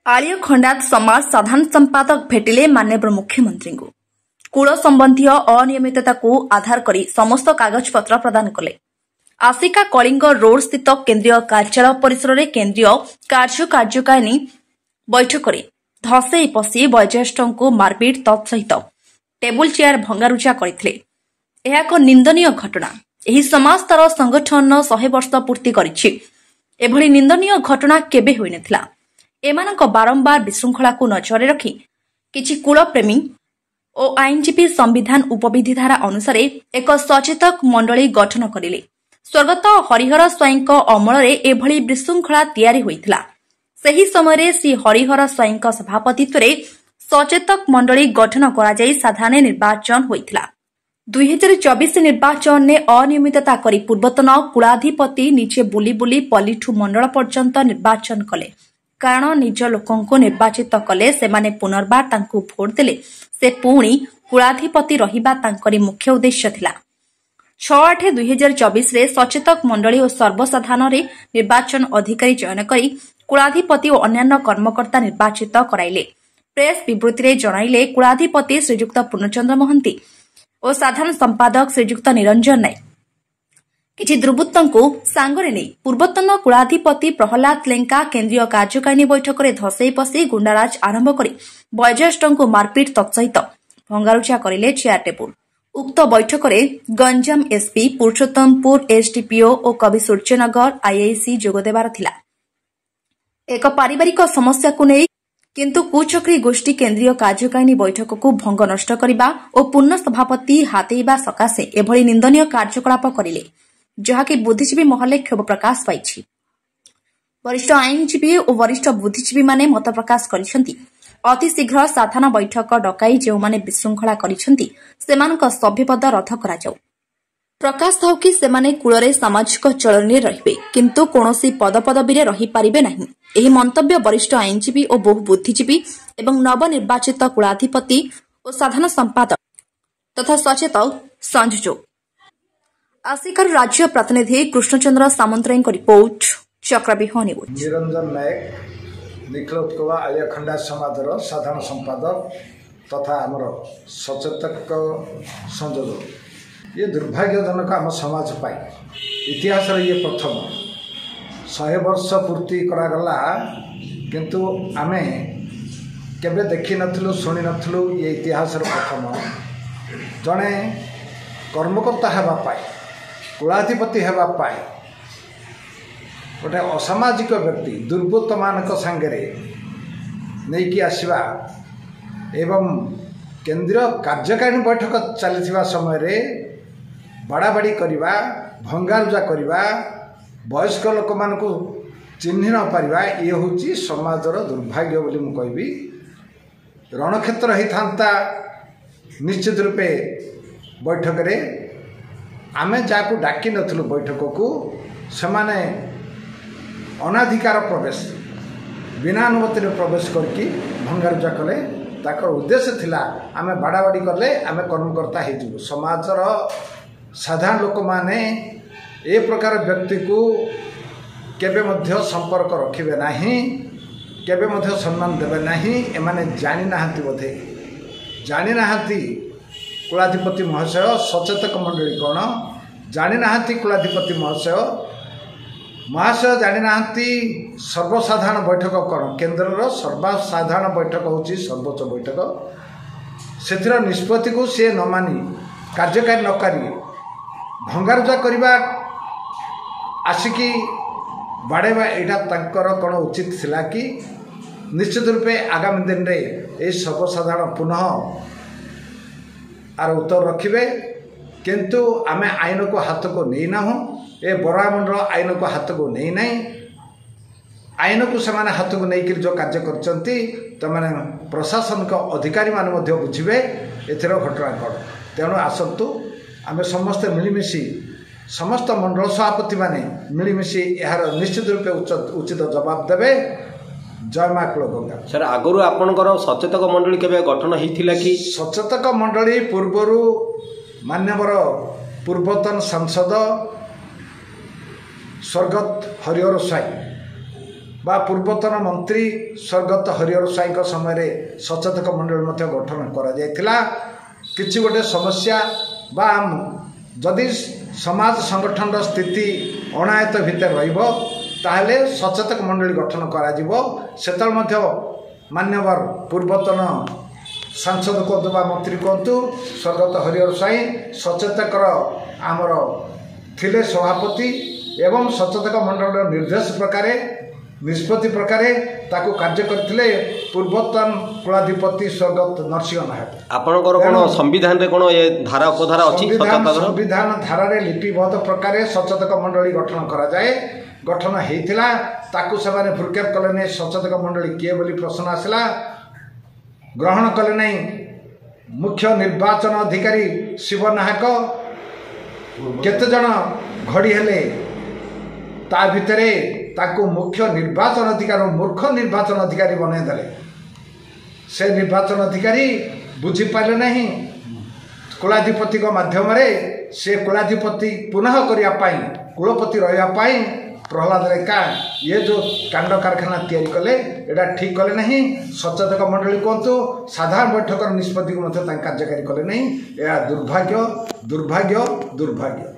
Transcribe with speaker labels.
Speaker 1: आलिया खंडात समाज साधारण संपादक भेटिले माननीय मुख्यमंत्री को कूल संबंधी अनियमितता को आधार करी समस्त कागजपत्र प्रदान कले। आसिका कलिंग रोड स्थित केन्द्रीय कार्यालय परिसर में केन्द्रीय कार्यकारिणी बैठक में धसई पशि वयोज्येष्ठ को मारपिट तत्सहित टेबुल चेयर भंगारुजा करते। यह एक निंदनीय घटना। यह समाज तार संगठन 100 वर्ष पूर्ति करिछि। एभली निंदनीय घटना केबे होई नथिला। एमानक बारंबार विशृंखला को नजर रखी किछि कूलप्रेमी और आईनजीवी संविधान उपविधि धारा अनुसार एक सचेतक मंडली गठन करिले। स्वर्गत हरिहर स्वाईं अमल एभली विशृंखला तैयारी होइथिला। सही समय श्री हरिहर स्वाईं सभापतित्व सचेतक मंडली गठन करा जाई साधारण निर्वाचन होइथिला। 2024 निर्वाचन ने अनियमितता करी पूर्वतन कुलाधिपति निजे बुली बुली पलिठू मंडल पर्यंत निर्वाचन कले। कारण निज लोकंको निर्वाचित कले सेमाने पुनर्बार तांकु भोट देले से पुणी कुलाधिपति रहिबा तांकरी मुख्य उद्देश्य थिला। 6/8/2024 रे सचेतक मंडली और सर्वसाधारण रे निर्वाचन अधिकारी चयन करी कुलाधिपति और अन्य कर्मकर्ता निर्वाचित कराइले। प्रेस विवृत्ति रे जणाइले कुलाधिपति श्रीयुक्त पूर्णचंद्र महंती और साधारण संपादक श्रीयुक्त निरंजन नायक किछि दुर्बृत्तों को सांगरे नहीं पूर्वतन कुलाधिपति प्रहलाद लेंका केन्द्रीय कार्यकारिणी बैठक में धसई पशि गुंडाराज आरंभ कर वयोज्येष्ठ को मारपिट तत्सहित भंगारुजा करिले चेयर टेबुल। उक्त बैठक में गंजाम एसपी पुरुषोत्तमपुर एसडीपीओ और कवि सूर्यनगर आईआईसी जोगदेवार थिला। एक पारिवारिक समस्या को नहीं किंतु कुचक्री गोष्ठी केन्द्रीय कार्यकारिणी बैठक को भंग नष्ट करने और पूर्ण सभापति हातेइबा सकाशे एभली निंदनीय कार्यकलाप करिले, जहाँकि बुद्धिजीवी महल क्षोभ प्रकाश पाई। वरिष्ठ आईनजीवी और वरिष्ठ बुद्धिजीवी माने मत प्रकाश करिसेंती अति शीघ्र साधारण बैठक डकाई जो माने विशृंखला करिसेंती सेमानक सभ्यपद रद्द करा जाऊ। प्रकाश थाउ कि सेमाने कूलरे सामाजिक चलनी रहिबे किंतु कोनोसी पदपदबी रे रही पारिबे नाही। एही मंतव्य वरिष्ठ आईनजीवी और बहु बुद्धिजीवी एवं नवनिर्वाचित कुलाधिपति और साधारण संपादक तथा सचेतक संयोजक आसिकार राज्य प्रतिनिधि कृष्णचंद्र सामंतराय रिपोर्ट चक्रव्यूह न्यूज।
Speaker 2: निरंजन नायक निखिल उत्कल आलिया खंडा समाजर साधारण संपादक तथा आमर सचेतक संयोजक। ये दुर्भाग्यजनक आम समाज पाई इतिहास ये प्रथम 100 वर्ष पूर्ति करागला किंतु आमे केबे देखी नथिलु शुणी नथिलु। ये इतिहास प्रथम जड़े कर्मकर्ता हेबा पाई कुलाधिपति हेबा पाई गोटे असामाजिक व्यक्ति दुर्बृत्त मानक सांगरे नहीं आसवा एवं केंद्रीय कार्यकारिणी बैठक चली समय रे बाड़ाबाड़ी करवा भंगारुजा करवा वयस्क लोक मान चिन्ह न पारिबा ये हूँ समाजर दुर्भाग्य बोली मु कहबी। रणक्षेत्र होता निश्चित रूपे बैठक रे आमे जाकू डाकी नथलु बैठक को सेमाने अनाधिकार प्रवेश बिना अनुमति प्रवेश करके भंगारुजा कले। ताकर उद्देश्य थिला आमे बाड़ाबाड़ी कले आमे कर्मकर्ता हो समाजर साधारण लोक माने ए प्रकार व्यक्ति को केबे मध्य संपर्क रखिबे नाही केबे मध्य सम्मान देबे नाही। एमाने जानि नाहंती बोधे जानि नाहंती कुलाधिपति महाशय सचेतक मंडली कौन जानि नाहंती कुलाधिपति महाशय जानि नाहंती सर्वसाधारण बैठक कौन केन्द्र सर्वसाधारण बैठक होची सर्वोच्च बैठक। से निष्पत्ति को सी न मानी कार्यकारी नकारी भंगारुजा करवा आसिकी बाड़ेबा यहाँ कौन उचित थिला कि निश्चित रूपे आगामी दिन में ये सर्वसाधारण पुनः आर उत्तर रखिबे किंतु आमे आईन को हाथ को नहीं ना ए बरामंडल आईन को हाथ को नहीं ना आईन को से हाथ को नहीं जो कार्य करचंती तो माने प्रशासन का अधिकारी मान मध्य बुझिबे एथरो घटना कौन। तेणु आसतु आमे समस्त मिलिमिशि समस्त मंडल सभापति माने मिलिमिशि यार निश्चित रूपे उचित जवाब देवे। जय माँ कुलगंगा।
Speaker 3: सर आगु आपणकर सचेतक मंडली केबे गठन होइथिला कि?
Speaker 2: सचेतक मंडली पूर्वरु मान्यवर पूर्वतन सांसद स्वर्गत हरिहर स्वाई बा पूर्वतन मंत्री स्वर्गत हरिहर स्वाई समय सचेतक मंडली गठन करा किछि गोटे समस्या बा जदि समाज संगठन स्थिति अणायत भितर रहिबो ताहले सचेतक मंडली गठन करा मान्यवर पूर्वतन सांसद कहतु बा मंत्री कहतु स्वर्गत हरिहर स्वाई सचेतकर आमर थिले सभापति एवं सचेतक मंडल निर्देश प्रकार निष्पत्ति प्रकार ताकू कार्य करथिले पूर्वतन कुलाधिपति स्वर्गत नरसिंह नायक।
Speaker 3: आपनकर कोन संविधान रे कोन ये धारा उपधारा अछि
Speaker 2: संविधान धारा रे लिपिबद्ध प्रकार सचेतक मंडली गठन करा जाए गठन हेतिला ताकू सबाने भ्रुक्षेप कले नै सचेतक मंडली किए बोली प्रश्न आसला ग्रहण कले नै मुख्य निर्वाचन अधिकारी शिव नायक केते जन घड़ी हेले ता भितरे ताकू मुख्य निर्वाचन अधिकारी मूर्ख निर्वाचन अधिकारी बने देले से निर्वाचन अधिकारी बुझी पाले नहीं कुलाधिपति माध्यम से कुलाधिपति पुनः करने कुलपति रही प्रहलाद रेखा ये जो कांड कारखाना तैयारी कले एटा ठीक कले नहीं सचेतक मंडली कहतु साधारण बैठक निष्पत्ति को कार्यकारी कले नहीं यह दुर्भाग्य दुर्भाग्य दुर्भाग्य।